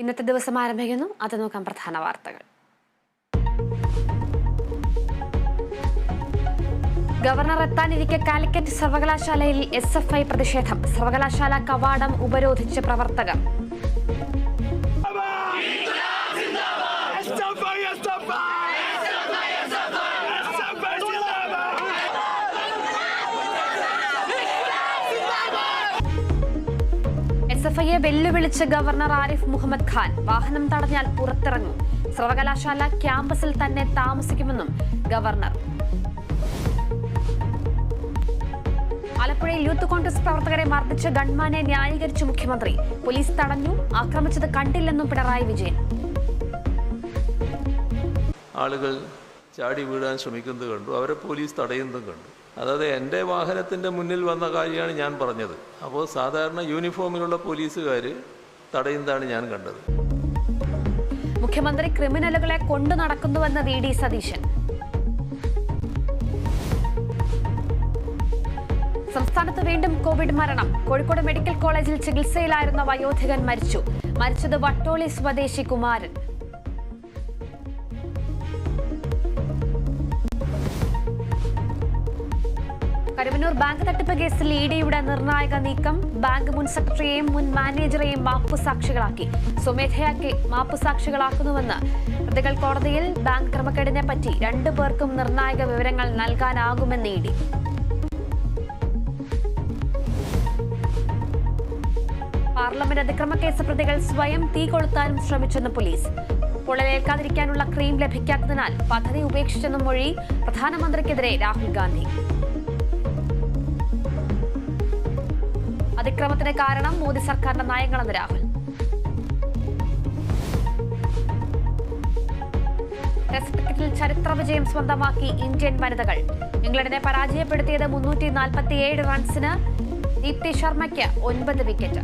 ഇന്നത്തെ ദിവസം ആരംഭിക്കുന്നു. അത് നോക്കാം പ്രധാന വാർത്തകൾ. ഗവർണർ എത്താനിരിക്കെ കാലിക്കറ്റ് സർവകലാശാലയിൽ SFI പ്രതിഷേധം. സർവകലാശാല കവാടം ഉപരോധിച്ച് പ്രവർത്തകർ. SFIയെ വെല്ലുവിളിച്ച് ഗവർണർ ആരിഫ് മുഹമ്മദ് ഖാൻ. വാഹനം തടഞ്ഞാൽ പുറത്തിറങ്ങും. സർവകലാശാല ക്യാമ്പസിൽ തന്നെ താമസിക്കുമെന്നും ഗവർണർ. ആലപ്പുഴയിൽ യൂത്ത് കോൺഗ്രസ് പ്രവർത്തകരെ മർദ്ദിച്ച് ഗൺമാനെ ന്യായീകരിച്ചു മുഖ്യമന്ത്രി. പോലീസ് തടഞ്ഞു, ആക്രമിച്ചത് കണ്ടില്ലെന്നും പിണറായി വിജയൻ. ആളുകൾ ചാടി വീഴാൻ ശ്രമിക്കുന്നത് കണ്ടു, അവരെ പോലീസ് തടയുന്നതും കണ്ടു. അതായത് എൻ്റെ വാഹനത്തിൻ്റെ മുന്നിൽ വന്ന കാര്യമാണ് ഞാൻ പറഞ്ഞത്. അപ്പോൾ സാധാരണ യൂണിഫോമിലുള്ള പോലീസുകാർ തടയുന്നതാണ് ഞാൻ കണ്ടത്. മുഖ്യമന്ത്രി ക്രിമിനലുകളെ കൊണ്ടു നടക്കുന്നുവെന്ന് VD സതീശൻ. സംസ്ഥാനത്ത് വീണ്ടും കോവിഡ് മരണം. കോഴിക്കോട് മെഡിക്കൽ കോളേജിൽ ചികിത്സയിലായിരുന്ന വയോധികൻ മരിച്ചു. മരിച്ചത് വട്ടോളി സ്വദേശി കുമാരൻ. കരുവന്നൂർ ബാങ്ക് തട്ടിപ്പ് കേസിൽ EDയുടെ നിർണായക നീക്കം. ബാങ്ക് മുൻ സെക്രട്ടറിയെയും മുൻ മാനേജറെയും മാപ്പുസാക്ഷികളാക്കി. സ്വമേധയാക്കി മാപ്പുസാക്ഷികളാക്കുന്നുവെന്ന് പ്രതികൾ കോടതിയിൽ. ബാങ്ക് ക്രമക്കേടിനെ പറ്റി 2 പേർക്കും നിർണായക വിവരങ്ങൾ നൽകാനാകുമെന്ന് ED. പാർലമെന്റ് അതിക്രമ കേസ് പ്രതികൾ സ്വയം തീ കൊളുത്താനും ശ്രമിച്ചെന്ന് പോലീസ്. പൊള്ളലേൽക്കാതിരിക്കാനുള്ള ക്രീം ലഭിക്കാത്തതിനാൽ പദ്ധതി ഉപേക്ഷിച്ചെന്നും മൊഴി. പ്രധാനമന്ത്രിക്കെതിരെ രാഹുൽ ഗാന്ധി. അതിക്രമത്തിന് കാരണം മോദി സർക്കാരിന്റെ നയങ്ങളെന്ന് രാഹുൽ. ടെസ്റ്റ് ക്രിക്കറ്റിൽ ചരിത്ര വിജയം സ്വന്തമാക്കി ഇന്ത്യൻ വനിതകൾ. ഇംഗ്ലണ്ടിനെ പരാജയപ്പെടുത്തിയത് 347 റൺസിന്. ദീപ്തി ശർമ്മയ്ക്ക് 9 വിക്കറ്റ്.